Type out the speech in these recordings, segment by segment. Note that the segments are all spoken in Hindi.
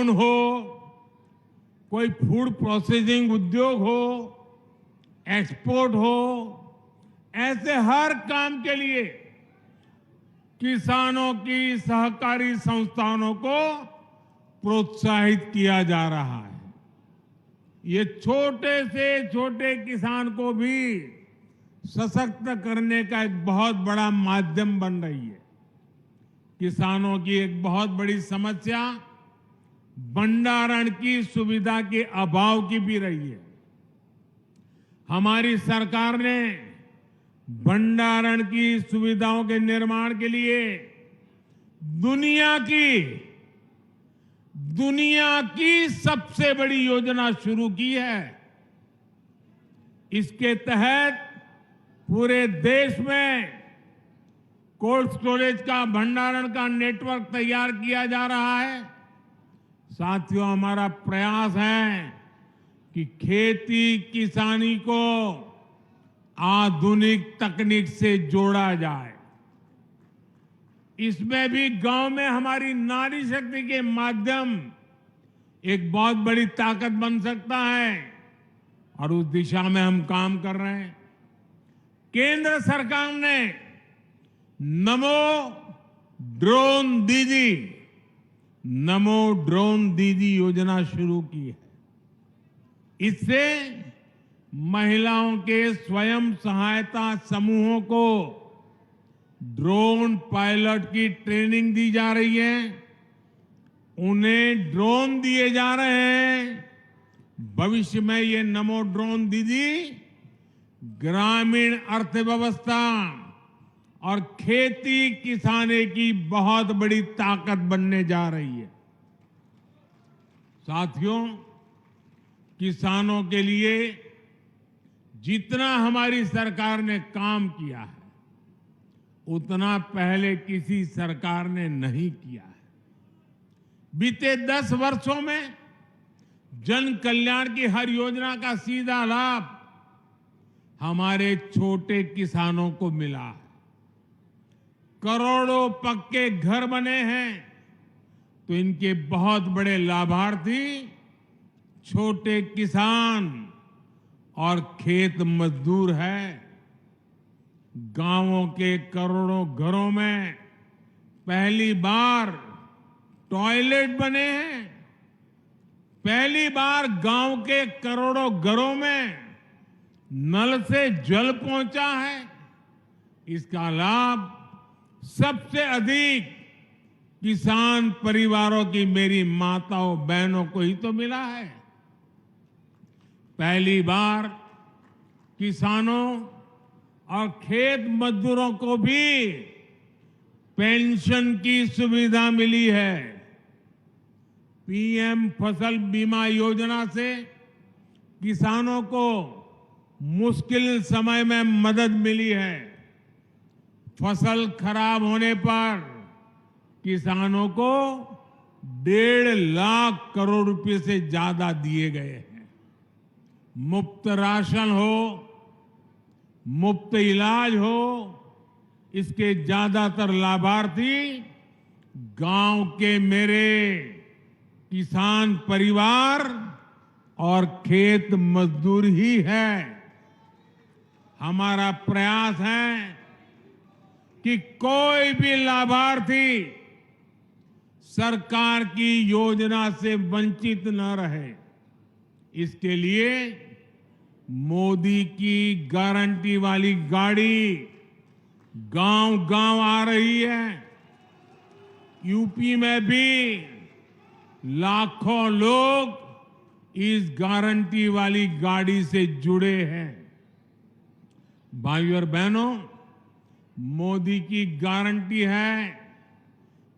ड्रोन हो, कोई फूड प्रोसेसिंग उद्योग हो, एक्सपोर्ट हो, ऐसे हर काम के लिए किसानों की सहकारी संस्थानों को प्रोत्साहित किया जा रहा है। ये छोटे से छोटे किसान को भी सशक्त करने का एक बहुत बड़ा माध्यम बन रही है। किसानों की एक बहुत बड़ी समस्या भंडारण की सुविधा के अभाव की भी रही है। हमारी सरकार ने भंडारण की सुविधाओं के निर्माण के लिए दुनिया की सबसे बड़ी योजना शुरू की है। इसके तहत पूरे देश में कोल्ड स्टोरेज का भंडारण का नेटवर्क तैयार किया जा रहा है। साथियों, हमारा प्रयास है कि खेती किसानी को आधुनिक तकनीक से जोड़ा जाए। इसमें भी गांव में हमारी नारी शक्ति के माध्यम एक बहुत बड़ी ताकत बन सकता है और उस दिशा में हम काम कर रहे हैं। केंद्र सरकार ने नमो ड्रोन दीदी योजना शुरू की है। इससे महिलाओं के स्वयं सहायता समूहों को ड्रोन पायलट की ट्रेनिंग दी जा रही है। उन्हें ड्रोन दिए जा रहे हैं। भविष्य में ये नमो ड्रोन दीदी ग्रामीण अर्थव्यवस्था और खेती किसानी की बहुत बड़ी ताकत बनने जा रही है। साथियों, किसानों के लिए जितना हमारी सरकार ने काम किया है, उतना पहले किसी सरकार ने नहीं किया है। बीते 10 वर्षों में जन कल्याण की हर योजना का सीधा लाभ हमारे छोटे किसानों को मिला है। करोड़ों पक्के घर बने हैं, तो इनके बहुत बड़े लाभार्थी छोटे किसान और खेत मजदूर हैं। गांवों के करोड़ों घरों में पहली बार टॉयलेट बने हैं। पहली बार गांव के करोड़ों घरों में नल से जल पहुंचा है। इसका लाभ सबसे अधिक किसान परिवारों की मेरी माताओं बहनों को ही तो मिला है। पहली बार किसानों और खेत मजदूरों को भी पेंशन की सुविधा मिली है। पीएम फसल बीमा योजना से किसानों को मुश्किल समय में मदद मिली है। फसल खराब होने पर किसानों को 1.5 लाख करोड़ रुपए से ज्यादा दिए गए हैं। मुफ्त राशन हो, मुफ्त इलाज हो, इसके ज्यादातर लाभार्थी गांव के मेरे किसान परिवार और खेत मजदूर ही है। हमारा प्रयास है कि कोई भी लाभार्थी सरकार की योजना से वंचित न रहे। इसके लिए मोदी की गारंटी वाली गाड़ी गांव-गांव आ रही है। यूपी में भी लाखों लोग इस गारंटी वाली गाड़ी से जुड़े हैं। भाइयों और बहनों, मोदी की गारंटी है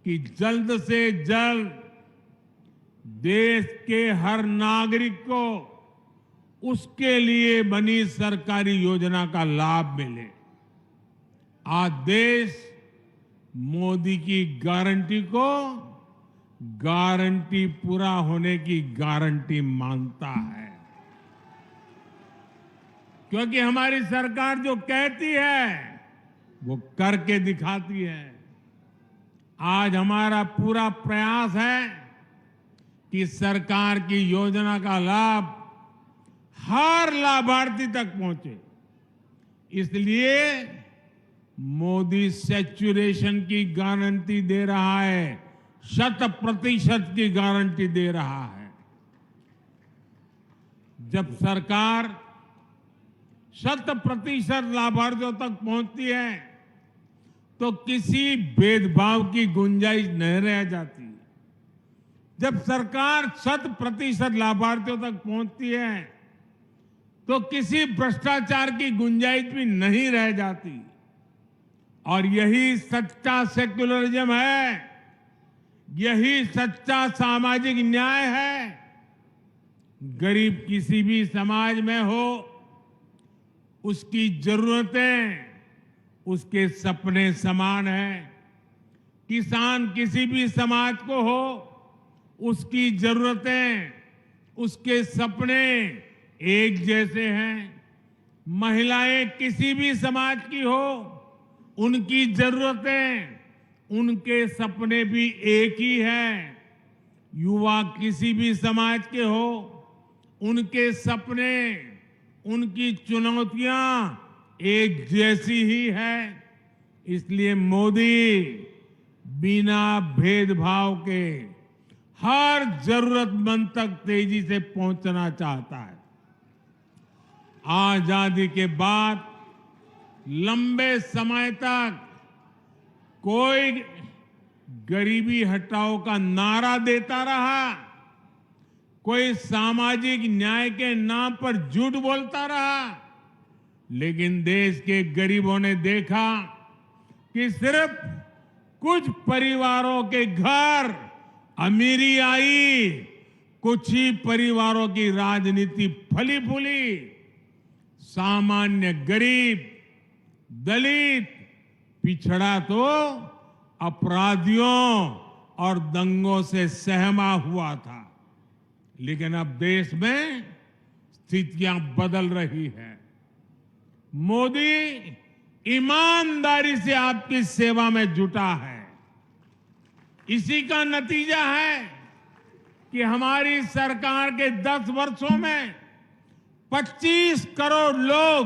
कि जल्द से जल्द देश के हर नागरिक को उसके लिए बनी सरकारी योजना का लाभ मिले। आज देश मोदी की गारंटी को गारंटी पूरा होने की गारंटी मानता है, क्योंकि हमारी सरकार जो कहती है वो करके दिखाती है। आज हमारा पूरा प्रयास है कि सरकार की योजना का लाभ हर लाभार्थी तक पहुंचे। इसलिए मोदी सैचुरेशन की गारंटी दे रहा है, 100% की गारंटी दे रहा है। जब सरकार 100% लाभार्थियों तक पहुंचती है तो किसी भेदभाव की गुंजाइश नहीं रह जाती। जब सरकार 100% लाभार्थियों तक पहुंचती है तो किसी भ्रष्टाचार की गुंजाइश भी नहीं रह जाती। और यही सच्चा सेक्युलरिज्म है, यही सच्चा सामाजिक न्याय है। गरीब किसी भी समाज में हो, उसकी जरूरतें उसके सपने समान है। किसान किसी भी समाज को हो, उसकी जरूरतें उसके सपने एक जैसे हैं। महिलाएं किसी भी समाज की हो, उनकी जरूरतें उनके सपने भी एक ही हैं। युवा किसी भी समाज के हो, उनके सपने उनकी चुनौतियां एक जैसी ही है। इसलिए मोदी बिना भेदभाव के हर जरूरतमंद तक तेजी से पहुंचना चाहता है। आजादी के बाद लंबे समय तक कोई गरीबी हटाओ का नारा देता रहा, कोई सामाजिक न्याय के नाम पर झूठ बोलता रहा, लेकिन देश के गरीबों ने देखा कि सिर्फ कुछ परिवारों के घर अमीरी आई, कुछ ही परिवारों की राजनीति फली फूली। सामान्य गरीब, दलित, पिछड़ा तो अपराधियों और दंगों से सहमा हुआ था। लेकिन अब देश में स्थितियां बदल रही है। मोदी ईमानदारी से आपकी सेवा में जुटा है। इसी का नतीजा है कि हमारी सरकार के 10 वर्षों में 25 करोड़ लोग,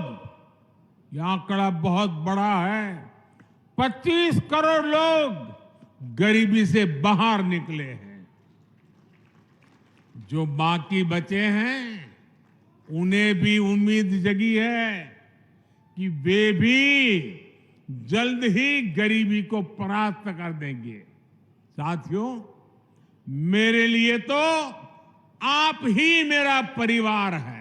यह आंकड़ा बहुत बड़ा है, 25 करोड़ लोग गरीबी से बाहर निकले हैं। जो बाकी बचे हैं, उन्हें भी उम्मीद जगी है कि वे भी जल्द ही गरीबी को परास्त कर देंगे। साथियों, मेरे लिए तो आप ही मेरा परिवार है।